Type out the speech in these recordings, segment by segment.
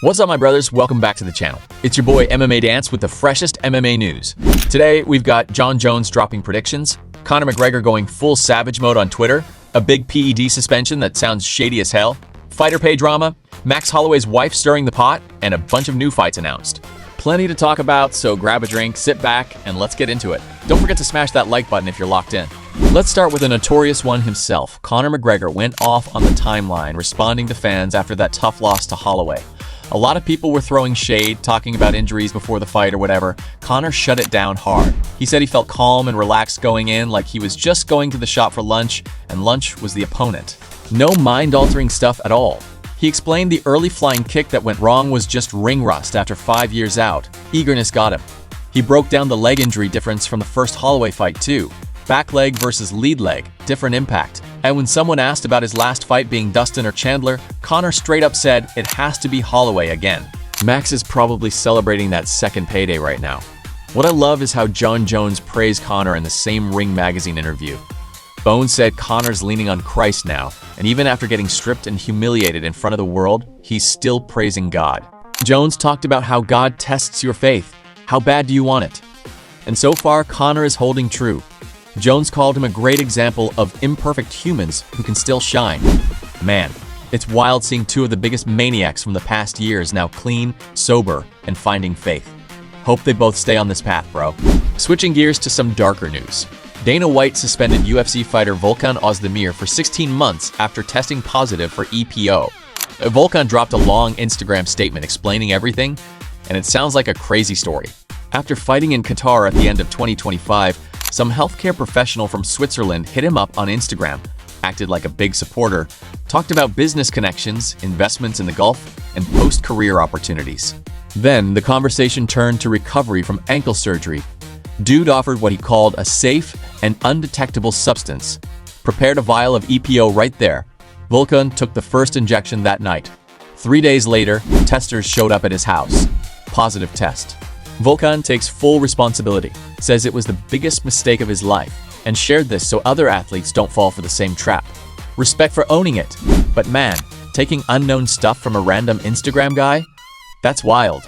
What's up, my brothers? Welcome back to the channel. It's your boy MMA Dance with the freshest MMA news. Today, we've got Jon Jones dropping predictions, Conor McGregor going full savage mode on Twitter, a big PED suspension that sounds shady as hell, fighter pay drama, Max Holloway's wife stirring the pot, and a bunch of new fights announced. Plenty to talk about, so grab a drink, sit back, and let's get into it. Don't forget to smash that like button if you're locked in. Let's start with a notorious one himself. Conor McGregor went off on the timeline, responding to fans after that tough loss to Holloway. A lot of people were throwing shade, talking about injuries before the fight or whatever. Conor shut it down hard. He said he felt calm and relaxed going in, like he was just going to the shop for lunch, and lunch was the opponent. No mind-altering stuff at all. He explained the early flying kick that went wrong was just ring rust after 5 years out. Eagerness got him. He broke down the leg injury difference from the first Holloway fight too. Back leg versus lead leg, different impact. And when someone asked about his last fight being Dustin or Chandler, Conor straight up said it has to be Holloway again. Max is probably celebrating that second payday right now. What I love is how Jon Jones praised Conor in the same Ring magazine interview. Bones said Conor's leaning on Christ now, and even after getting stripped and humiliated in front of the world, he's still praising God. Jones talked about how God tests your faith. How bad do you want it? And so far, Conor is holding true. Jones called him a great example of imperfect humans who can still shine. Man, it's wild seeing two of the biggest maniacs from the past years now clean, sober, and finding faith. Hope they both stay on this path, bro. Switching gears to some darker news. Dana White suspended UFC fighter Volkan Ozdemir for 16 months after testing positive for EPO. Volkan dropped a long Instagram statement explaining everything, and it sounds like a crazy story. After fighting in Qatar at the end of 2025, some healthcare professional from Switzerland hit him up on Instagram, acted like a big supporter, talked about business connections, investments in the Gulf, and post-career opportunities. Then, the conversation turned to recovery from ankle surgery. Dude offered what he called a safe and undetectable substance. Prepared a vial of EPO right there. Volkan took the first injection that night. 3 days later, testers showed up at his house. Positive test. Volkan takes full responsibility, says it was the biggest mistake of his life, and shared this so other athletes don't fall for the same trap. Respect for owning it. But man, taking unknown stuff from a random Instagram guy? That's wild.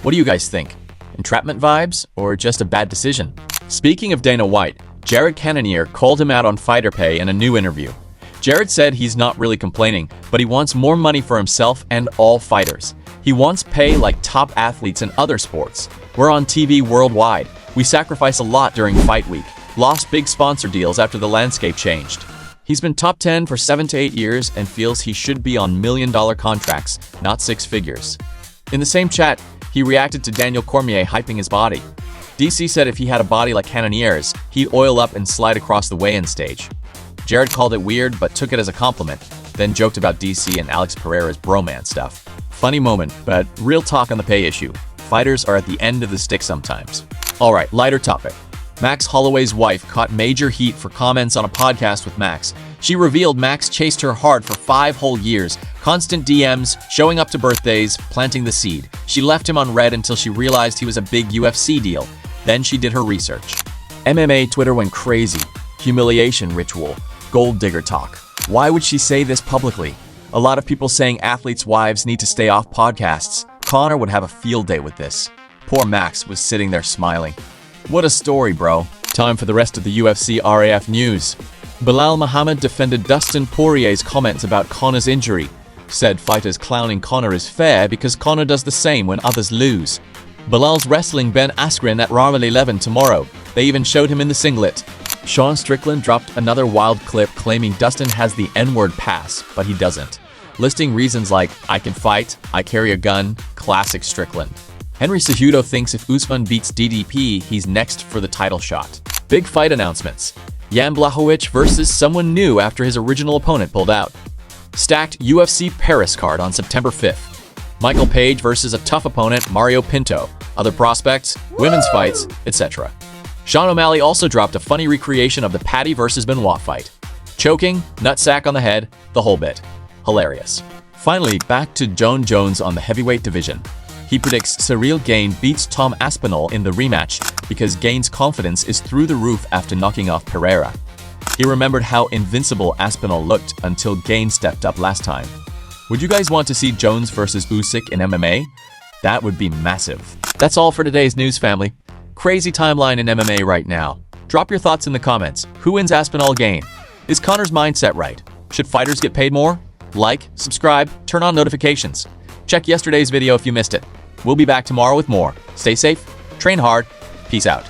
What do you guys think? Entrapment vibes, or just a bad decision? Speaking of Dana White, Jared Cannonier called him out on fighter pay in a new interview. Jared said he's not really complaining, but he wants more money for himself and all fighters. He wants pay like top athletes in other sports. We're on TV worldwide. We sacrifice a lot during fight week. Lost big sponsor deals after the landscape changed. He's been top 10 for 7 to 8 years and feels he should be on million-dollar contracts, not 6 figures. In the same chat, he reacted to Daniel Cormier hyping his body. DC said if he had a body like Cannonier's, he'd oil up and slide across the weigh-in stage. Jared called it weird but took it as a compliment, then joked about DC and Alex Pereira's bromance stuff. Funny moment, but real talk on the pay issue. Fighters are at the end of the stick sometimes. Alright, lighter topic. Max Holloway's wife caught major heat for comments on a podcast with Max. She revealed Max chased her hard for 5 whole years, constant DMs, showing up to birthdays, planting the seed. She left him on red until she realized he was a big UFC deal. Then she did her research. MMA Twitter went crazy. Humiliation ritual. Gold digger talk. Why would she say this publicly? A lot of people saying athletes' wives need to stay off podcasts. Conor would have a field day with this. Poor Max was sitting there smiling. What a story, bro. Time for the rest of the UFC RAF news. Belal Muhammad defended Dustin Poirier's comments about Conor's injury. Said fighters clowning Conor is fair because Conor does the same when others lose. Belal's wrestling Ben Askren at Ramel 11 tomorrow. They even showed him in the singlet. Sean Strickland dropped another wild clip claiming Dustin has the N-word pass, but he doesn't. Listing reasons like, I can fight, I carry a gun, classic Strickland. Henry Cejudo thinks if Usman beats DDP, he's next for the title shot. Big fight announcements. Jan Blachowicz versus someone new after his original opponent pulled out. Stacked UFC Paris card on September 5th. Michael Page versus a tough opponent, Mario Pinto. Other prospects, women's fights, etc. Sean O'Malley also dropped a funny recreation of the Paddy versus Benoit fight. Choking, nutsack on the head, the whole bit. Hilarious. Finally, back to Jon Jones on the heavyweight division. He predicts Ciryl Gane beats Tom Aspinall in the rematch because Gane's confidence is through the roof after knocking off Pereira. He remembered how invincible Aspinall looked until Gane stepped up last time. Would you guys want to see Jones versus Usyk in MMA? That would be massive. That's all for today's news, family. Crazy timeline in MMA right now. Drop your thoughts in the comments. Who wins Aspinall Gane? Is Conor's mindset right? Should fighters get paid more? Like, subscribe, turn on notifications. Check yesterday's video if you missed it. We'll be back tomorrow with more. Stay safe, train hard, peace out.